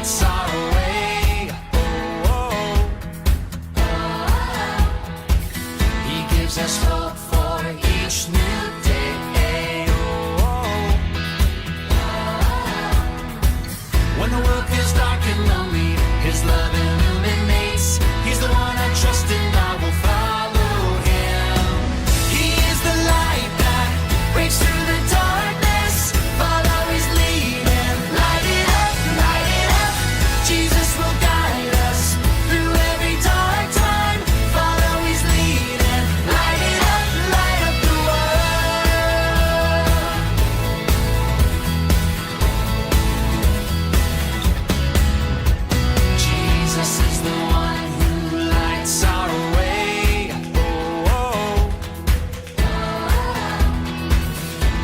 lights our way. He gives us hope for each new day. When the world feels dark and lonely, His love illuminates. He's the one I trust and I will follow Him. He is the light that breaks through the darkness. Follow His lead and light it up, light it up. Jesus will guide us through every dark time. Follow His lead and light it up, light up the world. Jesus is the one who lights our way.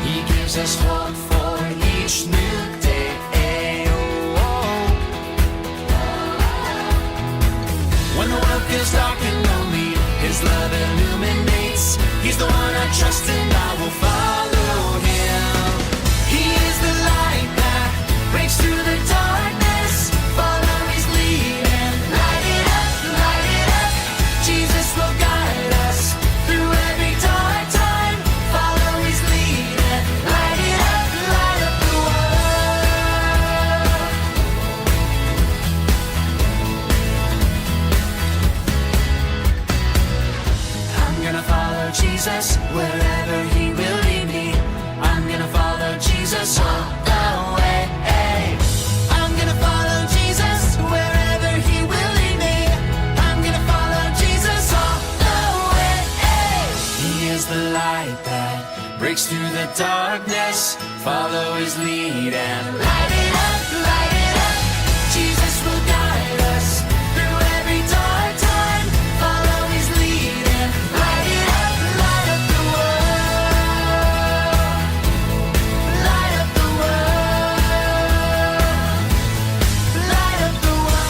He gives us hope for each new day. When the world feels dark and lonely, His love illuminates. He's the one I trust and I will follow Him. He is the light that breaks through the darkness. Follow His lead and light it up, light it up. Jesus will guide us through every dark time. Follow His lead and light it up, light up the world. I'm gonna follow Jesus wherever He will lead me. I'm gonna follow Jesus all the way. I'm gonna follow Jesus wherever He will lead me. I'm gonna follow Jesus all the way. He is the light that breaks through the darkness. Follow His lead and light it up, light it up. Jesus will guide us through every dark time. Follow His lead and light it up, light up the world. Light up the world. Light up the world.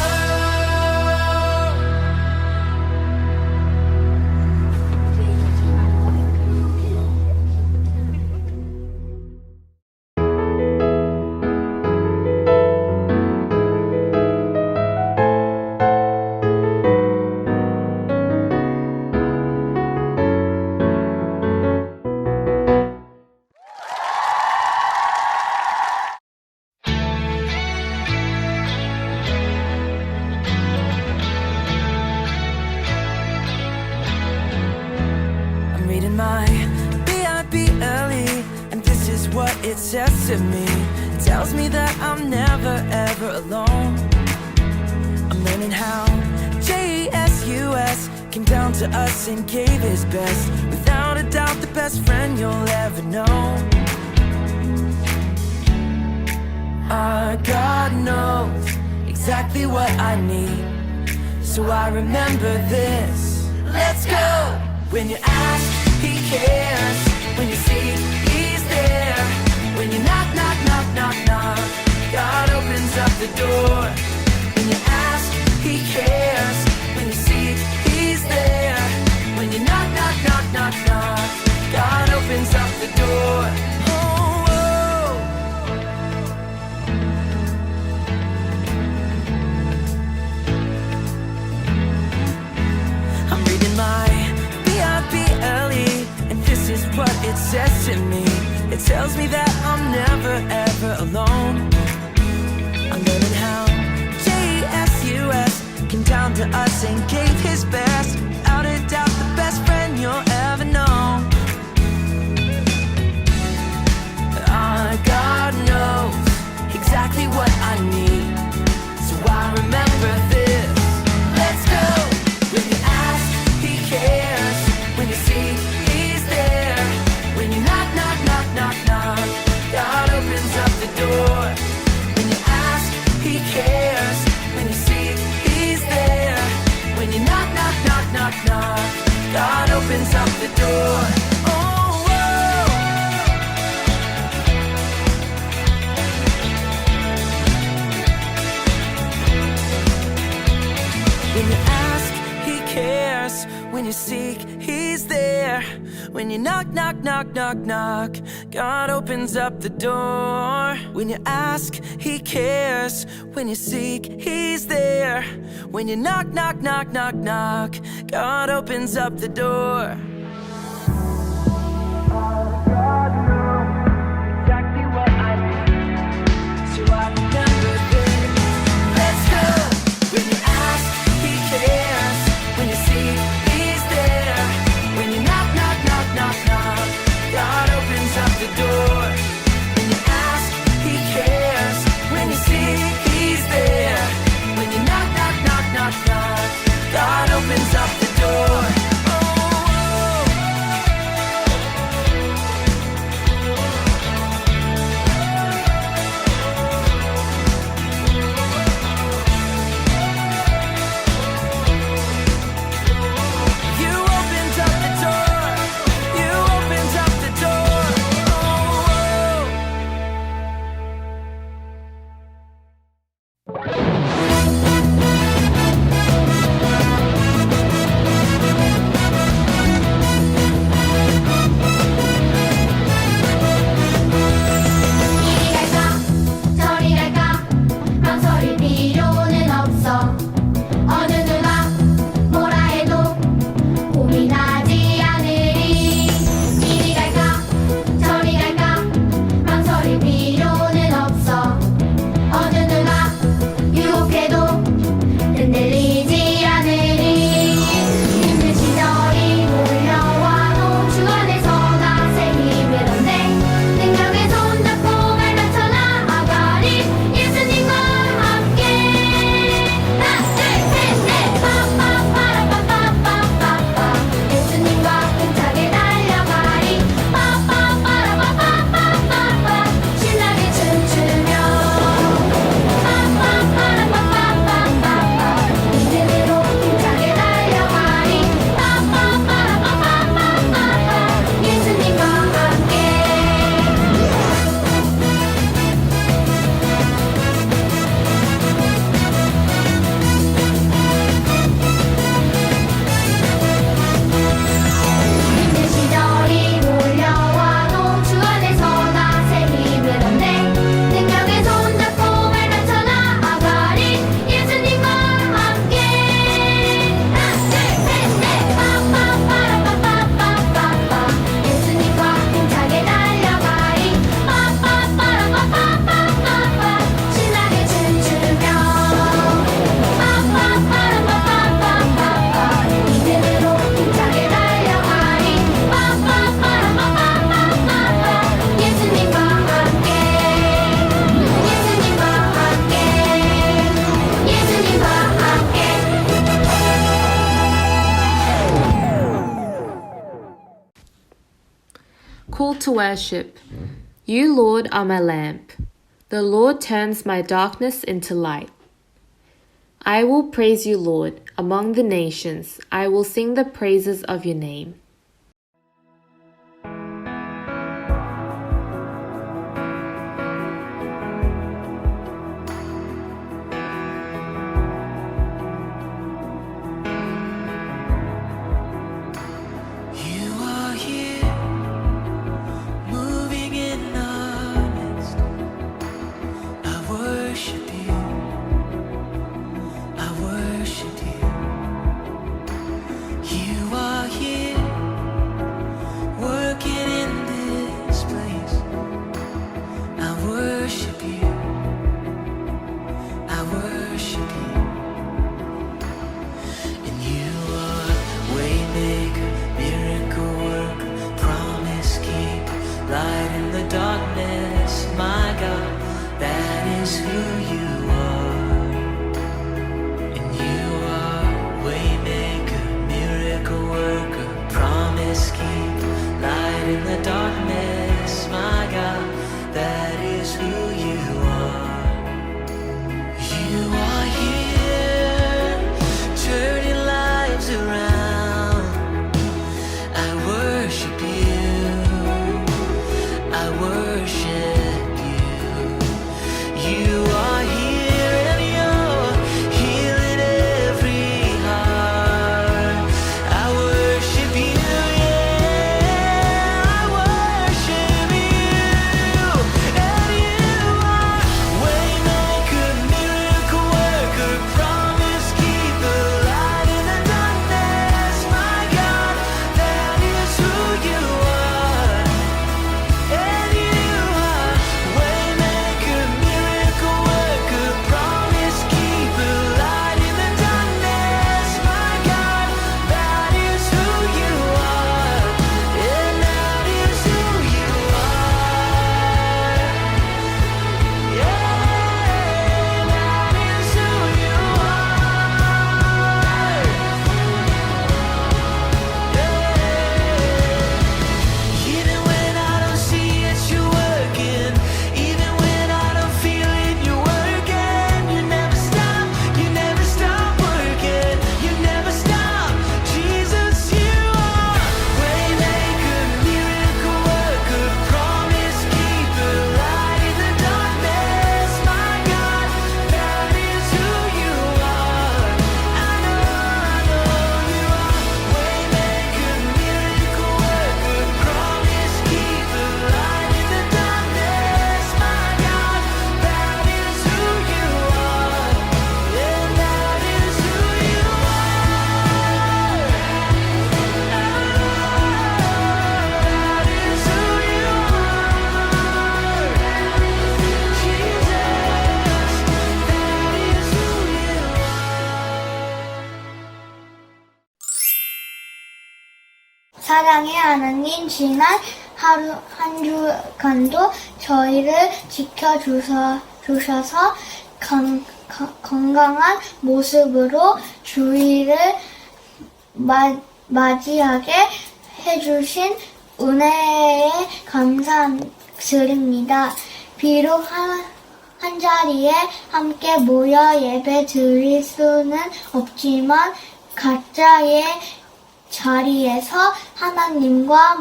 I'm reading my B.I.B. early, and this is what it says to me. It tells me that I'm never ever alone. I'm learning how Jesus came down to us and gave His best. Without a doubt, the best friend you'll ever know. Our God knows exactly what I need, so I remember this. Let's go! When you ask, He cares. When you seek, He's there. When you knock, knock, knock, knock, knock, God opens up the door. When you ask, He cares. When you seek, He's there. When you knock, knock, knock, knock, knock, God opens up the door. Oh, oh. I'm reading my B.I.B. early, and this is what it says to me. It tells me that I'm never ever alone. I'm learning how Jesus came down to us and gave His best. Without a doubt, the best friend you'll ever know. Our God knows exactly what I need, so I remember this. Let's go! When you ask, He cares. When you seek, He's there. When you knock, knock, knock, knock, knock, God opens up the door. When you ask, He cares. When you seek, He's there. When you knock, knock, knock, knock, knock, God opens up the door. Oh, whoa. When you ask, He cares. When you seek, He's there. When you knock, knock, knock, knock, knock, God opens up the door. When you ask, He cares. When you seek, He's there. When you knock, knock, knock, knock, knock, God opens up the door. God knows exactly what I need, so I remember this. Let's go. When you ask, He cares. When you seek, He's there. When you knock, knock, knock, knock, knock, God opens up the door. When you ask, He cares. When you seek, He's there. When you knock, knock, knock, knock, knock, God opens up the door. You opened up the door. You opened up the door. 이리 갈까 저리 갈까 망설일 필요는 없어 어느 누가 뭐라 해도 고민하지 않으리 이리 갈까 저리 갈까 망설일 필요는 없어 어느 누가 유혹해도 흔들리지 않으리 힘든 시절이 몰려와도 주 안에서 나새 힘을 얻네 능력의 손잡고 발맞춰 나아가리 예수님과 함께 하나 둘셋넷 빠빠빠라빠빠빠빠빠 예수님과 힘차게 달려가리 빠빠빠라빠빠빠빠빠 신나게 춤추며 빠빠빠라빠빠빠빠빠 믿음으로 힘차게 달려가리 빠빠빠라빠빠빠빠빠 예수님과 함께 힘든 시절이 몰려와도 주 안에서 나새 힘을 얻네 능력의 손잡고 발맞춰 나아가리 예수님과 함께 하나 둘셋넷 빠빠빠라빠빠빠빠빠 예수님과 힘차게 달려가리 빠빠빠라빠빠빠빠빠 신나게 춤추며 빠빠빠라빠빠빠빠빠 믿음으로 힘차게 달려가리 빠빠빠라빠빠빠빠빠 예수님과 함께 예수님과 함께 예수님과 함께 Call to worship. You, Lord, are my lamp. The Lord turns my darkness into light. I will praise you, Lord, among the nations. I will sing the praises of your name. You are here, moving in our midst. I worship you. I worship you. You are here, 사랑의 하나님, 지난 하루 한 주간도 저희를 지켜주셔서 건강한 모습으로 주일을 맞이하게 해주신 은혜에 감사드립니다. 비록 한 자리에 함께 모여 예배 드릴 수는 없지만 각자의 자리에서 하나님과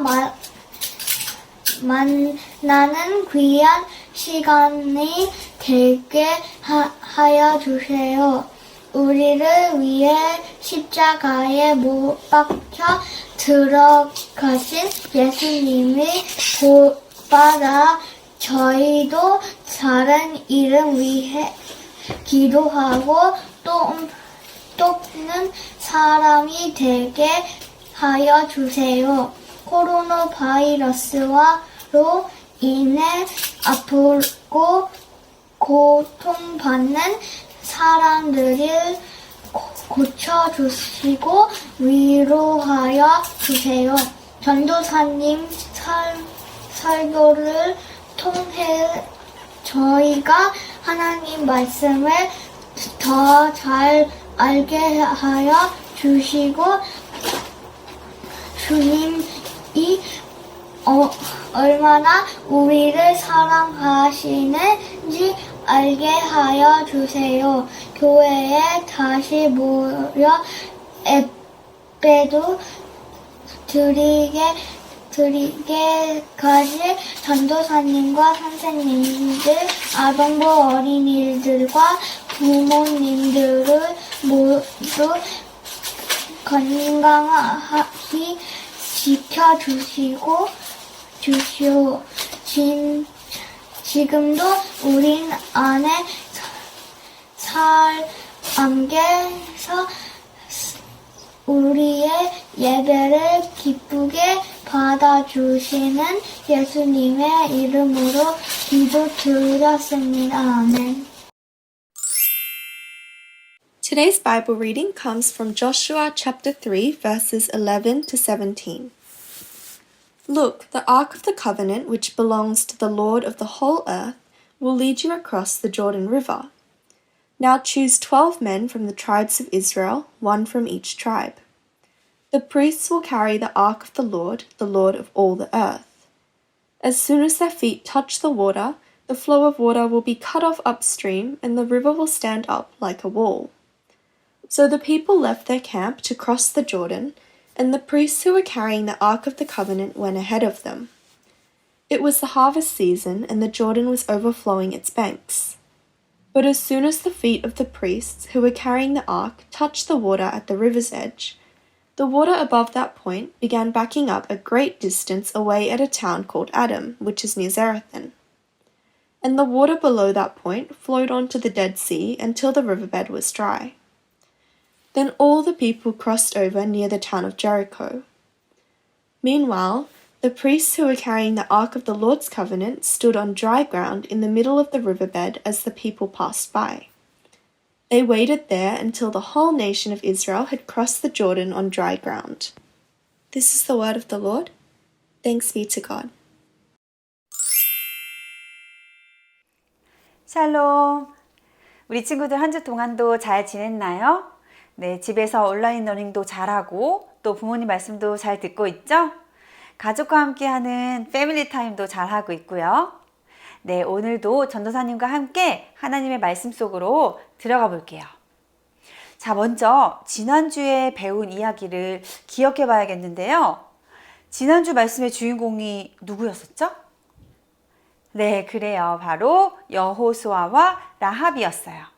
만나는 귀한 시간이 되게 하여 주세요. 우리를 위해 십자가에 못 박혀 들어가신 예수님이 본받아 저희도 다른 이름 위해 기도하고 또는 사람이 되게 하여 주세요. 코로나 바이러스로 인해 아프고 고통받는 사람들을 고쳐주시고 위로하여 주세요. 전도사님 설교를 통해 저희가 하나님 말씀을 더 잘 알게 하여 주시고 주님이 얼마나 우리를 사랑하시는지 알게 하여 주세요. 교회에 다시 모여 예배도 드리게까지 전도사님과 선생님들, 아동부 어린이들과 부모님들을 모두 건강히 지켜주시오. 지금도 우린 안에 안개서 우리의 예배를 기쁘게 받아주시는 예수님의 이름으로 기도드렸습니다. 아멘. Today's Bible reading comes from Joshua chapter 3, verses 11 to 17. Look, the ark of the covenant, which belongs to the Lord of the whole earth, will lead you across the Jordan River. Now choose 12 men from the tribes of Israel, one from each tribe. The priests will carry the ark of the Lord of all the earth. As soon as their feet touch the water, the flow of water will be cut off upstream, and the river will stand up like a wall. So the people left their camp to cross the Jordan, and the priests who were carrying the Ark of the Covenant went ahead of them. It was the harvest season, and the Jordan was overflowing its banks. But as soon as the feet of the priests who were carrying the ark touched the water at the river's edge, the water above that point began backing up a great distance away at a town called Adam, which is near Zarethan. And the water below that point flowed on to the Dead Sea until the riverbed was dry. Then all the people crossed over near the town of Jericho. Meanwhile, the priests who were carrying the Ark of the Lord's Covenant stood on dry ground in the middle of the riverbed as the people passed by. They waited there until the whole nation of Israel had crossed the Jordan on dry ground. This is the word of the Lord. Thanks be to God. 샬롬. 우리 친구들 한 주 동안도 잘 지냈나요? 네, 집에서 온라인 러닝도 잘하고 또 부모님 말씀도 잘 듣고 있죠? 가족과 함께하는 패밀리 타임도 잘하고 있고요. 네, 오늘도 전도사님과 함께 하나님의 말씀 속으로 들어가 볼게요. 자, 먼저 지난주에 배운 이야기를 기억해 봐야겠는데요. 지난주 말씀의 주인공이 누구였었죠? 네, 그래요. 바로 여호수아와 라합이었어요.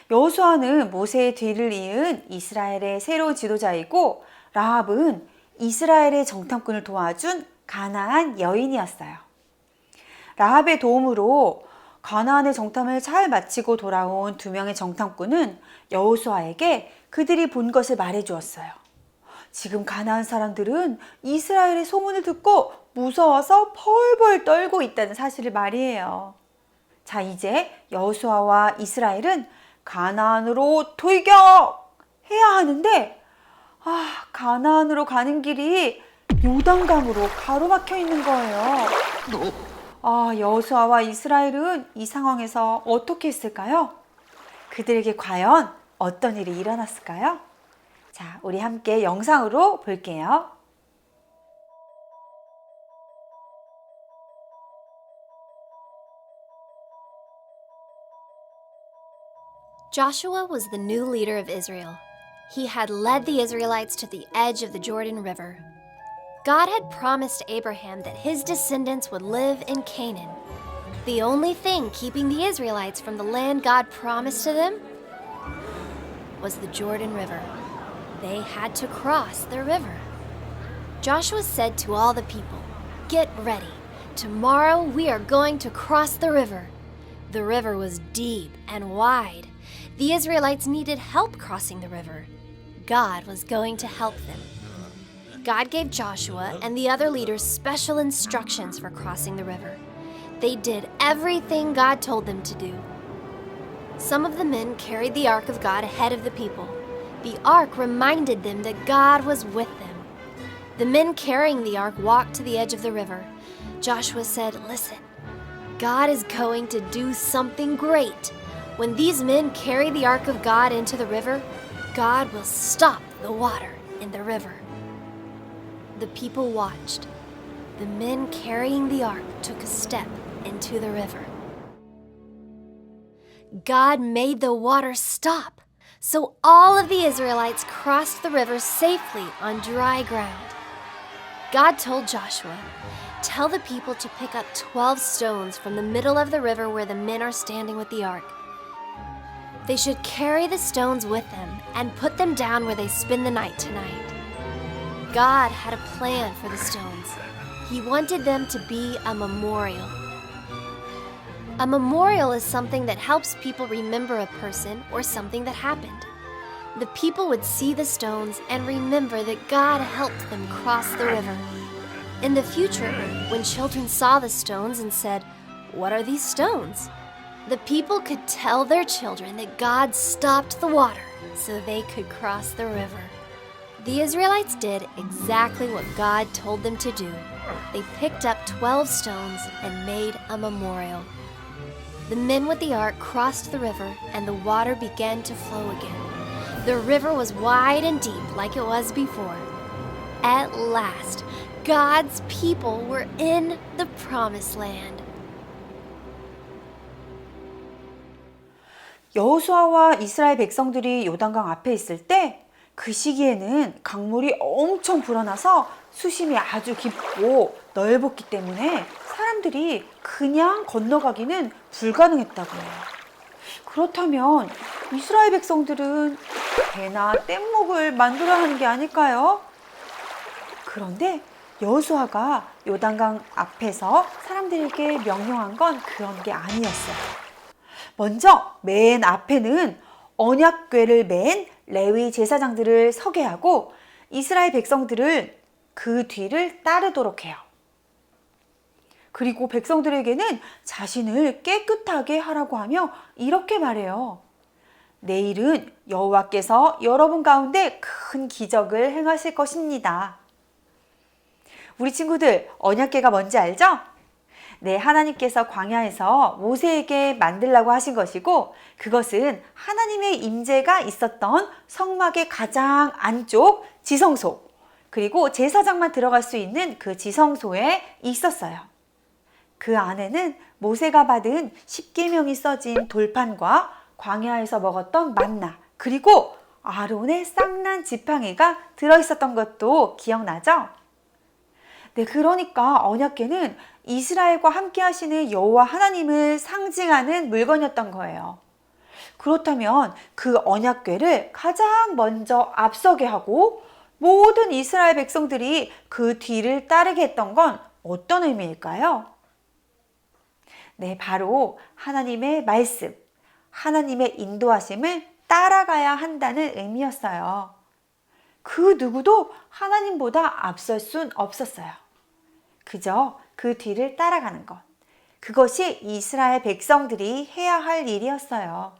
여호수아는 모세의 뒤를 이은 이스라엘의 새로운 지도자이고 라합은 이스라엘의 정탐꾼을 도와준 가나안 여인이었어요. 라합의 도움으로 가나안의 정탐을 잘 마치고 돌아온 두 명의 정탐꾼은 여호수아에게 그들이 본 것을 말해주었어요. 지금 가나안 사람들은 이스라엘의 소문을 듣고 무서워서 펄펄 떨고 있다는 사실을 말이에요. 자, 이제 여호수아와 이스라엘은 가나안으로 돌격해야 하는데 가나안으로 가는 길이 요단강으로 가로막혀 있는 거예요. 여호수아와 이스라엘은 이 상황에서 어떻게 했을까요? 그들에게 과연 어떤 일이 일어났을까요? 자, 우리 함께 영상으로 볼게요. Joshua was the new leader of Israel. He had led the Israelites to the edge of the Jordan River. God had promised Abraham that his descendants would live in Canaan. The only thing keeping the Israelites from the land God promised to them was the Jordan River. They had to cross the river. Joshua said to all the people, "Get ready. Tomorrow we are going to cross the river." The river was deep and wide. The Israelites needed help crossing the river. God was going to help them. God gave Joshua and the other leaders special instructions for crossing the river. They did everything God told them to do. Some of the men carried the ark of God ahead of the people. The ark reminded them that God was with them. The men carrying the ark walked to the edge of the river. Joshua said, "Listen, God is going to do something great. When these men carry the ark of God into the river, God will stop the water in the river." The people watched. The men carrying the ark took a step into the river. God made the water stop, so all of the Israelites crossed the river safely on dry ground. God told Joshua, "Tell the people to pick up 12 stones from the middle of the river where the men are standing with the ark. They should carry the stones with them and put them down where they spend the night tonight." God had a plan for the stones. He wanted them to be a memorial. A memorial is something that helps people remember a person or something that happened. The people would see the stones and remember that God helped them cross the river. In the future, when children saw the stones and said, "What are these stones?" the people could tell their children that God stopped the water so they could cross the river. The Israelites did exactly what God told them to do. They picked up 12 stones and made a memorial. The men with the ark crossed the river and the water began to flow again. The river was wide and deep like it was before. At last, God's people were in the promised land. 여호수아와 이스라엘 백성들이 요단강 앞에 있을 때 그 시기에는 강물이 엄청 불어나서 수심이 아주 깊고 넓었기 때문에 사람들이 그냥 건너가기는 불가능했다고 해요. 그렇다면 이스라엘 백성들은 배나 뗏목을 만들어야 하는 게 아닐까요? 그런데 여호수아가 요단강 앞에서 사람들에게 명령한 건 그런 게 아니었어요. 먼저 맨 앞에는 언약궤를 맨 레위 제사장들을 서게 하고 이스라엘 백성들을 그 뒤를 따르도록 해요. 그리고 백성들에게는 자신을 깨끗하게 하라고 하며 이렇게 말해요. "내일은 여호와께서 여러분 가운데 큰 기적을 행하실 것입니다." 우리 친구들, 언약궤가 뭔지 알죠? 네, 하나님께서 광야에서 모세에게 만들라고 하신 것이고 그것은 하나님의 임재가 있었던 성막의 가장 안쪽 지성소, 그리고 제사장만 들어갈 수 있는 그 지성소에 있었어요. 그 안에는 모세가 받은 십계명이 써진 돌판과 광야에서 먹었던 만나, 그리고 아론의 쌍난 지팡이가 들어있었던 것도 기억나죠? 네, 그러니까 언약궤는 이스라엘과 함께 하시는 여호와 하나님을 상징하는 물건이었던 거예요. 그렇다면 그 언약궤를 가장 먼저 앞서게 하고 모든 이스라엘 백성들이 그 뒤를 따르게 했던 건 어떤 의미일까요? 네, 바로 하나님의 말씀, 하나님의 인도하심을 따라가야 한다는 의미였어요. 그 누구도 하나님보다 앞설 순 없었어요. 그저 그 뒤를 따라가는 것. 그것이 이스라엘 백성들이 해야 할 일이었어요.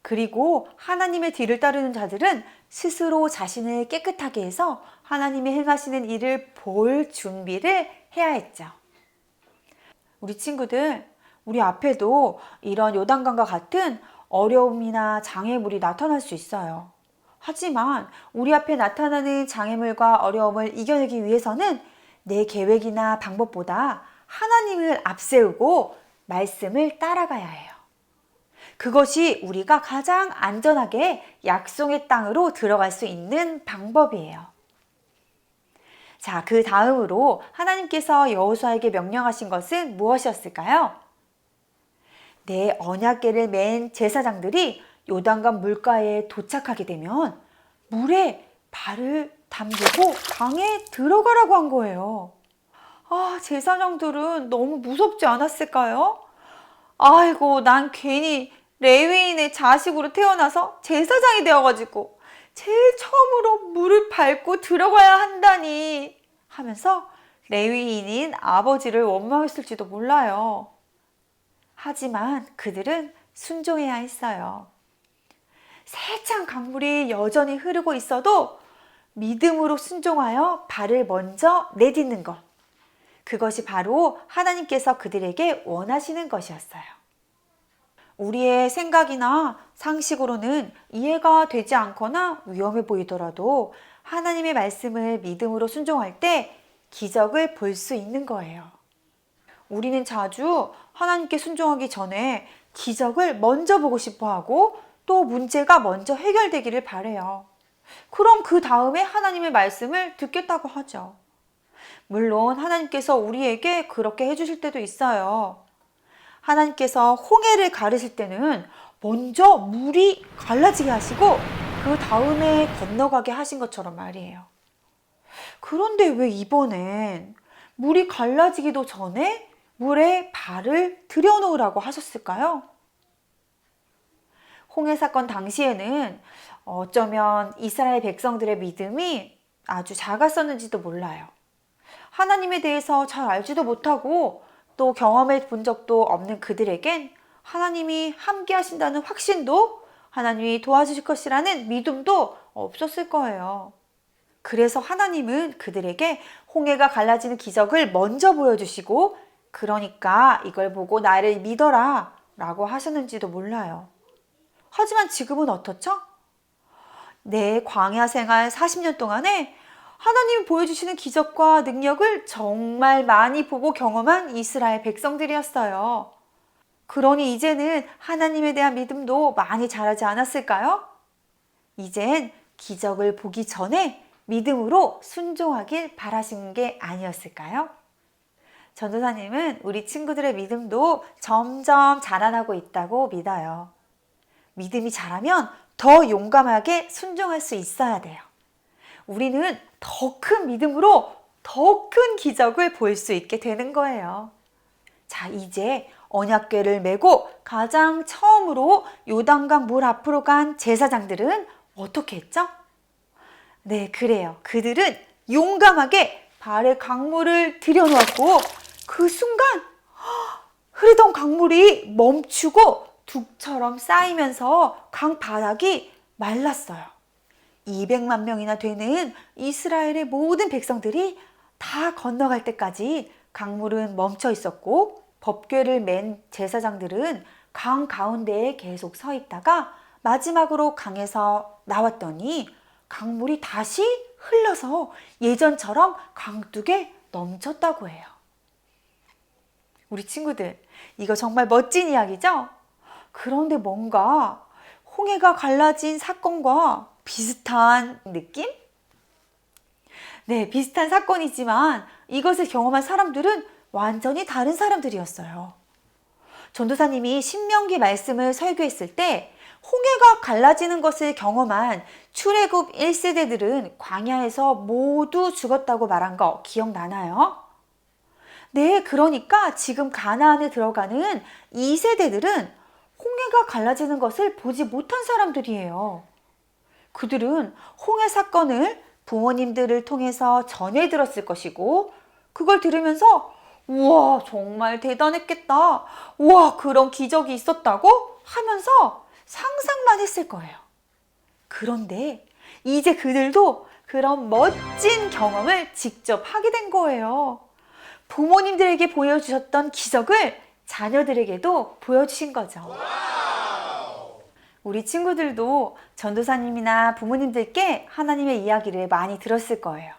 그리고 하나님의 뒤를 따르는 자들은 스스로 자신을 깨끗하게 해서 하나님이 행하시는 일을 볼 준비를 해야 했죠. 우리 친구들, 우리 앞에도 이런 요단강과 같은 어려움이나 장애물이 나타날 수 있어요. 하지만 우리 앞에 나타나는 장애물과 어려움을 이겨내기 위해서는 내 계획이나 방법보다 하나님을 앞세우고 말씀을 따라가야 해요. 그것이 우리가 가장 안전하게 약속의 땅으로 들어갈 수 있는 방법이에요. 자, 그 다음으로 하나님께서 여호수아에게 명령하신 것은 무엇이었을까요? 네, 언약궤를 맨 제사장들이 요단강 물가에 도착하게 되면 물에 발을 담그고 강에 들어가라고 한 거예요. 제사장들은 너무 무섭지 않았을까요? 아이고, 난 괜히 레위인의 자식으로 태어나서 제사장이 되어가지고 제일 처음으로 물을 밟고 들어가야 한다니 하면서 레위인인 아버지를 원망했을지도 몰라요. 하지만 그들은 순종해야 했어요. 세찬 강물이 여전히 흐르고 있어도 믿음으로 순종하여 발을 먼저 내딛는 것. 그것이 바로 하나님께서 그들에게 원하시는 것이었어요. 우리의 생각이나 상식으로는 이해가 되지 않거나 위험해 보이더라도 하나님의 말씀을 믿음으로 순종할 때 기적을 볼 수 있는 거예요. 우리는 자주 하나님께 순종하기 전에 기적을 먼저 보고 싶어 하고 또 문제가 먼저 해결되기를 바라요. 그럼 그 다음에 하나님의 말씀을 듣겠다고 하죠. 물론 하나님께서 우리에게 그렇게 해주실 때도 있어요. 하나님께서 홍해를 가르실 때는 먼저 물이 갈라지게 하시고 그 다음에 건너가게 하신 것처럼 말이에요. 그런데 왜 이번엔 물이 갈라지기도 전에 물에 발을 들여놓으라고 하셨을까요? 홍해 사건 당시에는 어쩌면 이스라엘 백성들의 믿음이 아주 작았었는지도 몰라요. 하나님에 대해서 잘 알지도 못하고 또 경험해 본 적도 없는 그들에겐 하나님이 함께 하신다는 확신도 하나님이 도와주실 것이라는 믿음도 없었을 거예요. 그래서 하나님은 그들에게 홍해가 갈라지는 기적을 먼저 보여주시고 그러니까 이걸 보고 나를 믿어라 라고 하셨는지도 몰라요. 하지만 지금은 어떻죠? 내 광야 생활 40년 동안에 하나님이 보여주시는 기적과 능력을 정말 많이 보고 경험한 이스라엘 백성들이었어요. 그러니 이제는 하나님에 대한 믿음도 많이 자라지 않았을까요? 이젠 기적을 보기 전에 믿음으로 순종하길 바라신 게 아니었을까요? 전도사님은 우리 친구들의 믿음도 점점 자라나고 있다고 믿어요. 믿음이 자라면 더 용감하게 순종할 수 있어야 돼요. 우리는 더 큰 믿음으로 더 큰 기적을 볼 수 있게 되는 거예요. 자, 이제 언약궤를 메고 가장 처음으로 요단강 물 앞으로 간 제사장들은 어떻게 했죠? 네, 그래요. 그들은 용감하게 발에 강물을 들여놓았고 그 순간 흐르던 강물이 멈추고 둑처럼 쌓이면서 강 바닥이 말랐어요. 200만 명이나 되는 이스라엘의 모든 백성들이 다 건너갈 때까지 강물은 멈춰 있었고 법궤를 맨 제사장들은 강 가운데에 계속 서 있다가 마지막으로 강에서 나왔더니 강물이 다시 흘러서 예전처럼 강둑에 넘쳤다고 해요. 우리 친구들, 이거 정말 멋진 이야기죠? 그런데 뭔가 홍해가 갈라진 사건과 비슷한 느낌? 네, 비슷한 사건이지만 이것을 경험한 사람들은 완전히 다른 사람들이었어요. 전도사님이 신명기 말씀을 설교했을 때 홍해가 갈라지는 것을 경험한 출애굽 1세대들은 광야에서 모두 죽었다고 말한 거 기억나나요? 네, 그러니까 지금 가나안에 들어가는 2세대들은 홍해가 갈라지는 것을 보지 못한 사람들이에요. 그들은 홍해 사건을 부모님들을 통해서 전해 들었을 것이고 그걸 들으면서 우와, 정말 대단했겠다. 우와, 그런 기적이 있었다고 하면서 상상만 했을 거예요. 그런데 이제 그들도 그런 멋진 경험을 직접 하게 된 거예요. 부모님들에게 보여주셨던 기적을 자녀들에게도 보여주신 거죠. 우리 친구들도 전도사님이나 부모님들께 하나님의 이야기를 많이 들었을 거예요.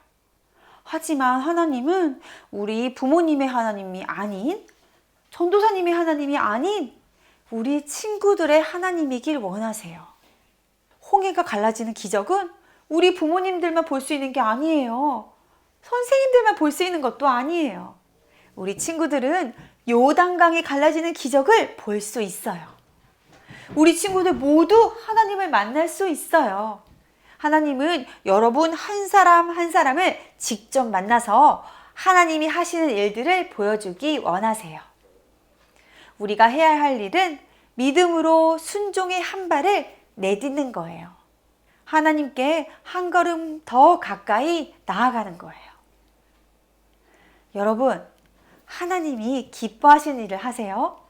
하지만 하나님은 우리 부모님의 하나님이 아닌, 전도사님의 하나님이 아닌 우리 친구들의 하나님이길 원하세요. 홍해가 갈라지는 기적은 우리 부모님들만 볼 수 있는 게 아니에요. 선생님들만 볼 수 있는 것도 아니에요. 우리 친구들은 요단강이 갈라지는 기적을 볼 수 있어요. 우리 친구들 모두 하나님을 만날 수 있어요. 하나님은 여러분 한 사람 한 사람을 직접 만나서 하나님이 하시는 일들을 보여주기 원하세요. 우리가 해야 할 일은 믿음으로 순종의 한 발을 내딛는 거예요. 하나님께 한 걸음 더 가까이 나아가는 거예요. 여러분, 하나님이 기뻐하시는 일을 하세요.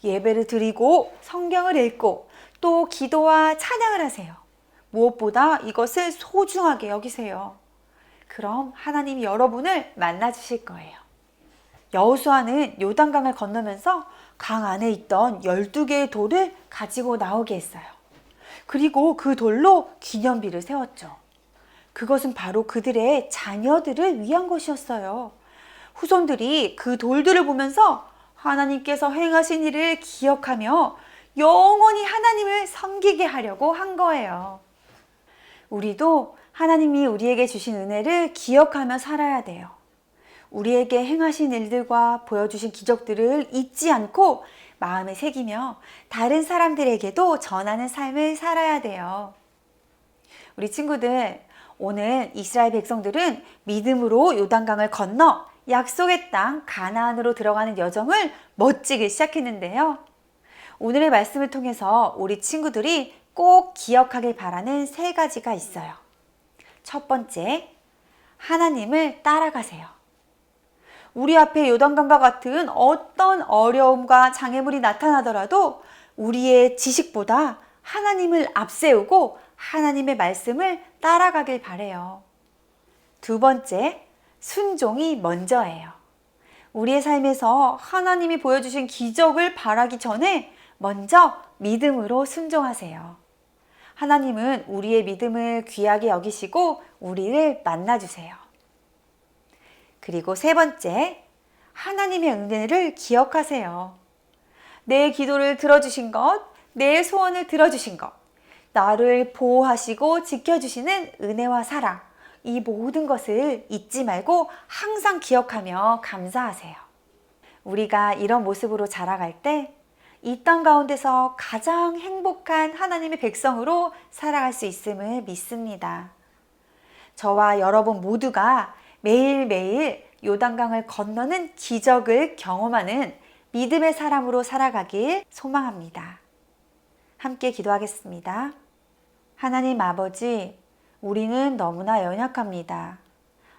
예배를 드리고 성경을 읽고 또 기도와 찬양을 하세요. 무엇보다 이것을 소중하게 여기세요. 그럼 하나님이 여러분을 만나 주실 거예요. 여호수아는 요단강을 건너면서 강 안에 있던 12개의 돌을 가지고 나오게 했어요. 그리고 그 돌로 기념비를 세웠죠. 그것은 바로 그들의 자녀들을 위한 것이었어요. 후손들이 그 돌들을 보면서 하나님께서 행하신 일을 기억하며 영원히 하나님을 섬기게 하려고 한 거예요. 우리도 하나님이 우리에게 주신 은혜를 기억하며 살아야 돼요. 우리에게 행하신 일들과 보여주신 기적들을 잊지 않고 마음에 새기며 다른 사람들에게도 전하는 삶을 살아야 돼요. 우리 친구들, 오늘 이스라엘 백성들은 믿음으로 요단강을 건너 약속의 땅 가나안으로 들어가는 여정을 멋지게 시작했는데요. 오늘의 말씀을 통해서 우리 친구들이 꼭 기억하길 바라는 3가지가 있어요. 첫 번째, 하나님을 따라가세요. 우리 앞에 요단강과 같은 어떤 어려움과 장애물이 나타나더라도 우리의 지식보다 하나님을 앞세우고 하나님의 말씀을 따라가길 바래요. 두 번째, 순종이 먼저예요. 우리의 삶에서 하나님이 보여주신 기적을 바라기 전에 먼저 믿음으로 순종하세요. 하나님은 우리의 믿음을 귀하게 여기시고 우리를 만나주세요. 그리고 3번째, 하나님의 은혜를 기억하세요. 내 기도를 들어주신 것, 내 소원을 들어주신 것, 나를 보호하시고 지켜주시는 은혜와 사랑, 이 모든 것을 잊지 말고 항상 기억하며 감사하세요. 우리가 이런 모습으로 자라갈 때 이 땅 가운데서 가장 행복한 하나님의 백성으로 살아갈 수 있음을 믿습니다. 저와 여러분 모두가 매일매일 요단강을 건너는 기적을 경험하는 믿음의 사람으로 살아가길 소망합니다. 함께 기도하겠습니다. 하나님 아버지, 우리는 너무나 연약합니다.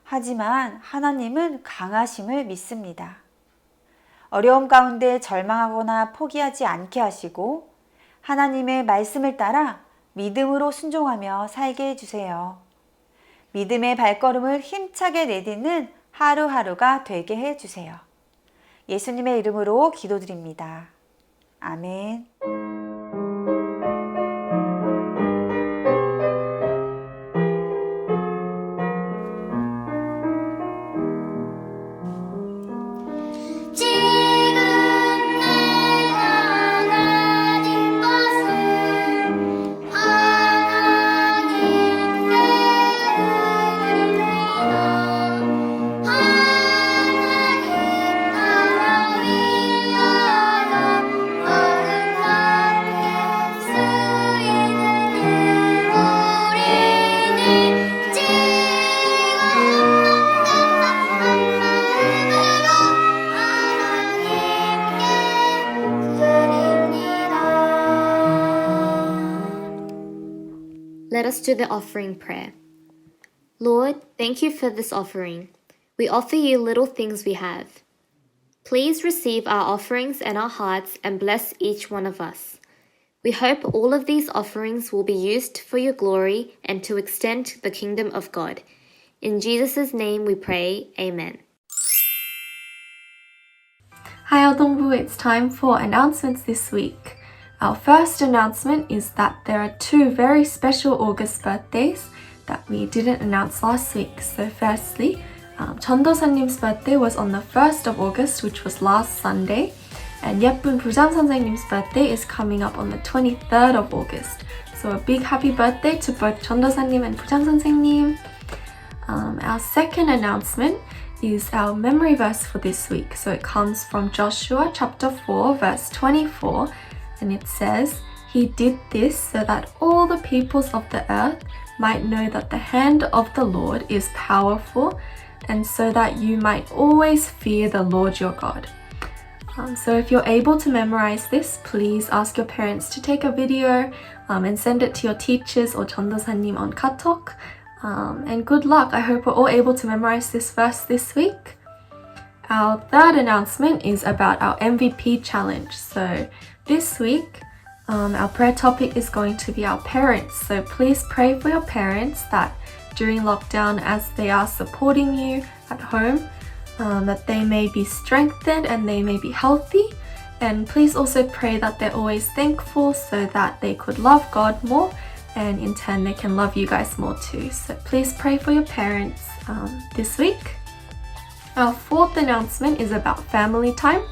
하지만 하나님은 강하심을 믿습니다. 어려움 가운데 절망하거나 포기하지 않게 하시고 하나님의 말씀을 따라 믿음으로 순종하며 살게 해주세요. 믿음의 발걸음을 힘차게 내딛는 하루하루가 되게 해주세요. 예수님의 이름으로 기도드립니다. 아멘. Let us do the offering prayer. Lord, thank you for this offering. We offer you little things we have. Please receive our offerings and our hearts and bless each one of us. We hope all of these offerings will be used for your glory and to extend the kingdom of God. In Jesus' name we pray, Amen. Hi Dongbu, it's time for announcements this week. Our first announcement is that there are 2 very special August birthdays that we didn't announce last week. So firstly, 전도사님's birthday was on the 1st of August, which was last Sunday. And 예쁜 부장 선생님's birthday is coming up on the 23rd of August. So a big happy birthday to both 전도사님 and 부장 선생님. Our second announcement is our memory verse for this week. So it comes from Joshua chapter 4 verse 24, and it says, "He did this so that all the peoples of the earth might know that the hand of the Lord is powerful, and so that you might always fear the Lord your God." So if you're able to memorize this, please ask your parents to take a video and send it to your teachers or 전도사님 on Katok. And good luck. I hope we're all able to memorize this verse this week. Our third announcement is about our MVP challenge. So this week, our prayer topic is going to be our parents. So please pray for your parents that during lockdown, as they are supporting you at home, that they may be strengthened and they may be healthy. And please also pray that they're always thankful so that they could love God more, and in turn they can love you guys more too. So please pray for your parents this week. Our fourth announcement is about family time.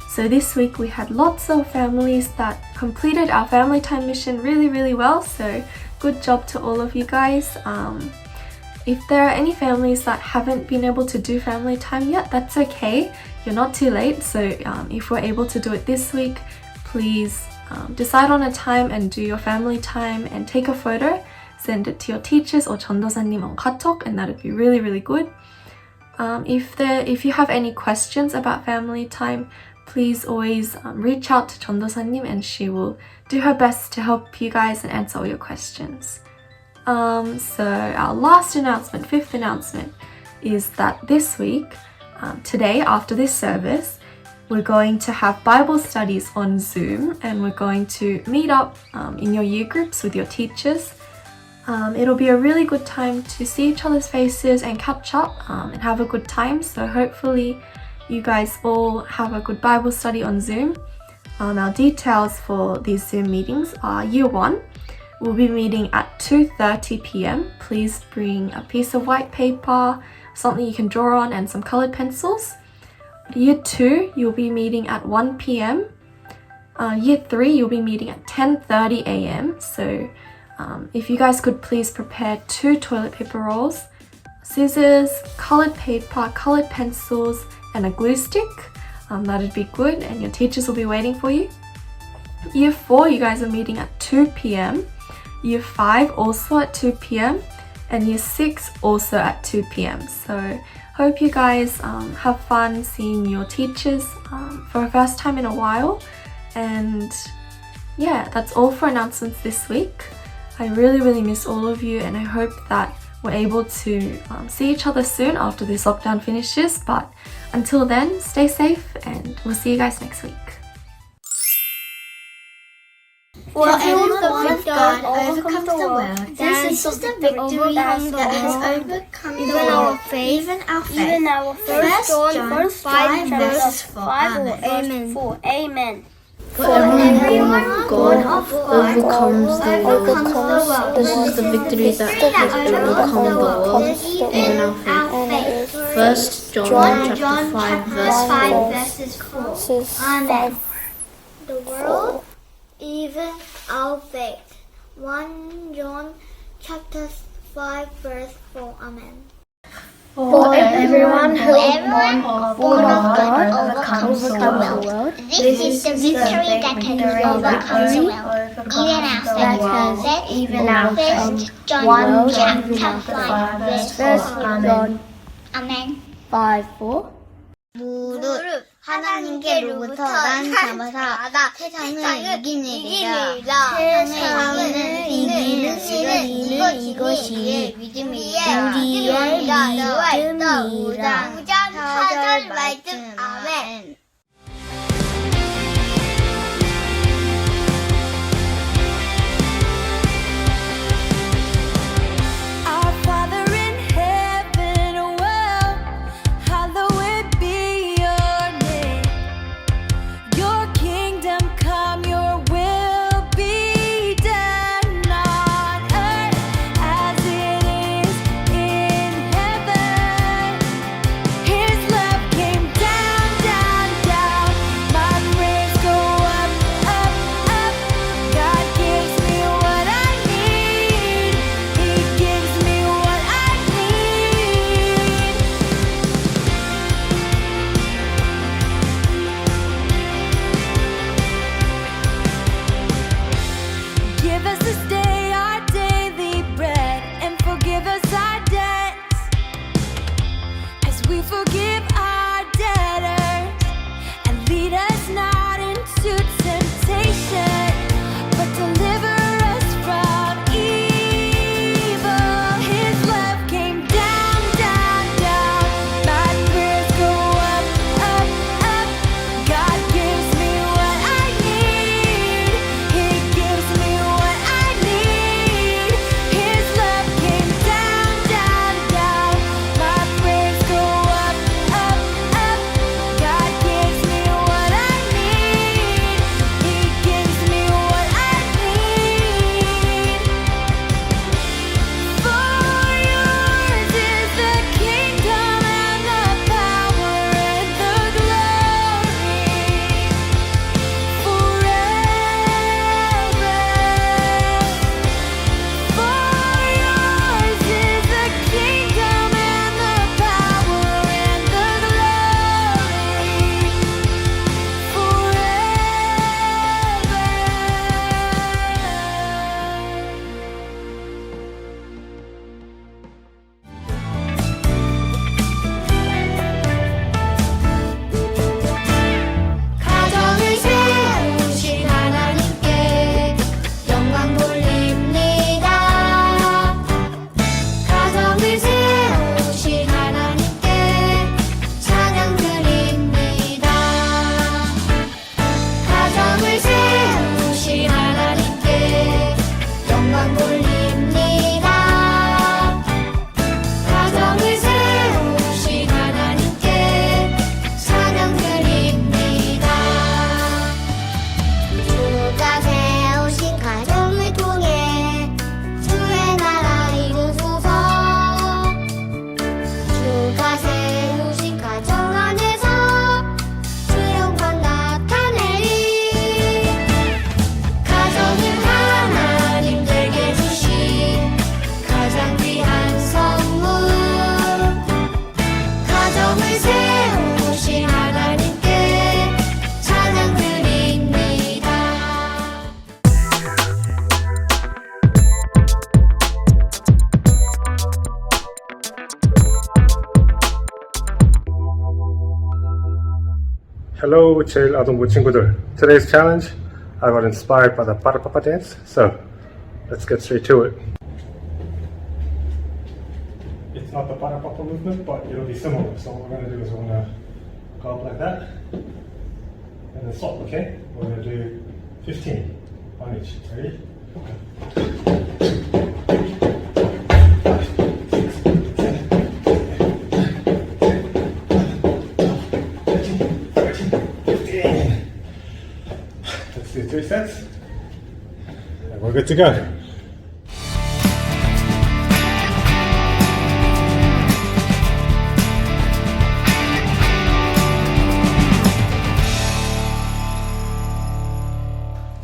So this week we had lots of families that completed our family time mission really well. So good job to all of you guys. If there are any families that haven't been able to do family time yet, that's okay. You're not too late. So if we're able to do it this week, please decide on a time and do your family time and take a photo. Send it to your teachers or 전도사님 on Katok, and that'd be really good. If you have any questions about family time, please always reach out to 전도사님 and she will do her best to help you guys and answer all your questions. So our last announcement, fifth announcement, is that this week, today after this service, we're going to have Bible studies on Zoom, and we're going to meet up in your year groups with your teachers. It'll be a really good time to see each other's faces and catch up and have a good time. So hopefully you guys all have a good Bible study on Zoom. Our details for these Zoom meetings are Year 1. We'll be meeting at 2:30 p.m. Please bring a piece of white paper, something you can draw on, and some colored pencils. Year 2, you'll be meeting at 1 p.m. Year 3, you'll be meeting at 10:30 a.m. So if you guys could please prepare 2 toilet paper rolls, scissors, colored paper, colored pencils, and a glue stick. That'd be good, and your teachers will be waiting for you. Year 4, you guys are meeting at 2 p.m. Year 5 also at 2 p.m. and Year 6 also at 2 p.m. So hope you guys have fun seeing your teachers for the first time in a while. And yeah, that's all for announcements this week. I really miss all of you, and I hope that we're able to see each other soon after this lockdown finishes. But until then, stay safe, and we'll see you guys next week. For everyone with God overcomes the world. This is the victory that has overcome the world, even our faith. 1 John 5 verses 4. Amen. For everyone with God overcomes the world. This is the victory that has overcome the world, even our faith. 1 John chapter 5 verses 4. Amen. The world, even our faith. 1 John chapter 5 verse 4. Amen. For everyone who is born of God overcomes the world. This is the victory that has overcome the world, even our faith. 1 John chapter 5 verse 4. Amen. Amen. 5-4 무릇 하나님께로부터 난 자마다 세상을 이기느니라. 세상을 이기는 이는 이것이 우리의 믿음이라. 4절 말씀. 아멘. Hello, 제일 아동부 친구들. Today's challenge, I got inspired by the Parapapa dance, so let's get straight to it. It's not the Parapapa movement, but it'll be similar. So what we're going to do is we're going to go up like that, and then stop, okay? We're going to do 15 on each. Ready? Let's do 3 sets, and we're good to go.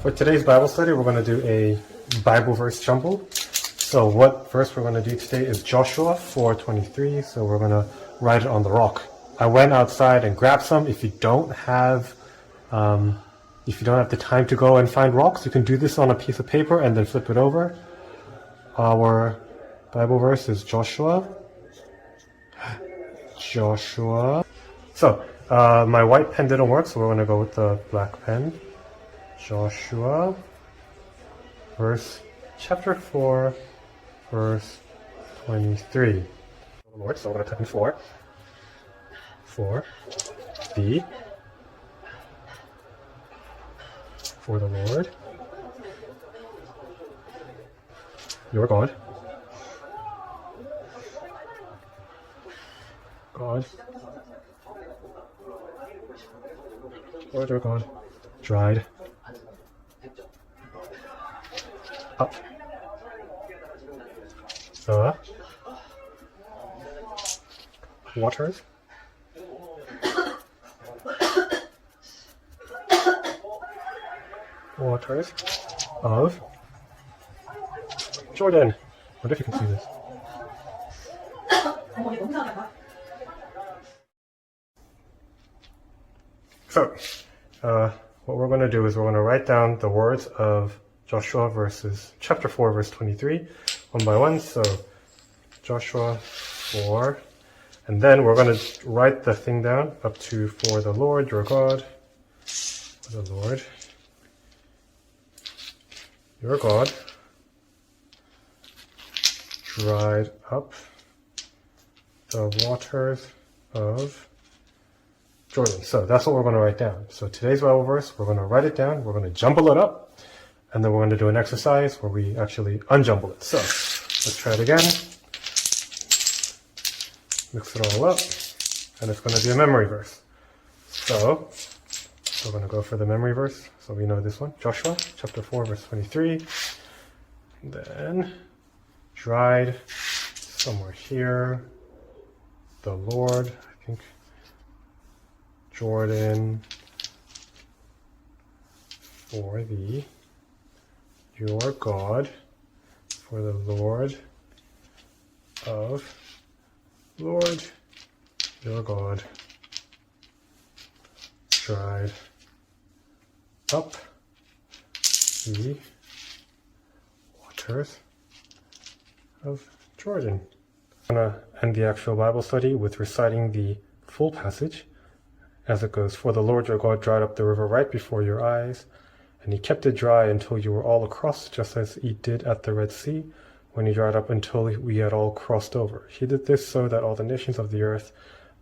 For today's Bible study, we're going to do a Bible verse jumble. So what verse we're going to do today is Joshua 4:23. So we're going to write it on the rock. I went outside and grabbed some. If you don't have the time to go and find rocks, you can do this on a piece of paper and then flip it over. Our Bible verse is Joshua. So my white pen didn't work, so we're going to go with the black pen. Joshua, chapter 4, verse 23. Lord, so I'm going to type in 4. For the Lord, your God, Lord your God, dried up the waters of Jordan. I wonder if you can see this. So, what we're going to do is we're going to write down the words of Joshua chapter 4, verse 23, one by one. So, Joshua 4, and then we're going to write the thing down up to for the Lord your God, for the Lord your God, dried up the waters of Jordan. So that's what we're going to write down. So today's Bible verse, we're going to write it down, we're going to jumble it up, and then we're going to do an exercise where we actually unjumble it. So let's try it again. Mix it all up, and it's going to be a memory verse. So we're going to go for the memory verse. So we know this one, Joshua chapter 4, verse 23. And then dried, somewhere here, the Lord, I think, Jordan, for your God, for the Lord your God, dried up the waters of Jordan. I'm going to end the actual Bible study with reciting the full passage as it goes. For the Lord your God dried up the river right before your eyes, and he kept it dry until you were all across, just as he did at the Red Sea, when he dried up until we had all crossed over. He did this so that all the nations of the earth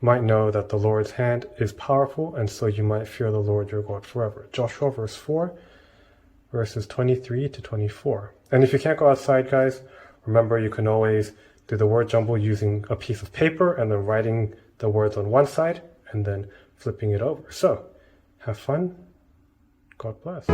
might know that the Lord's hand is powerful, and so you might fear the Lord your God forever. Joshua 4, verses 23 to 24. And if you can't go outside, guys, remember you can always do the word jumble using a piece of paper and then writing the words on one side and then flipping it over. So, have fun. God bless.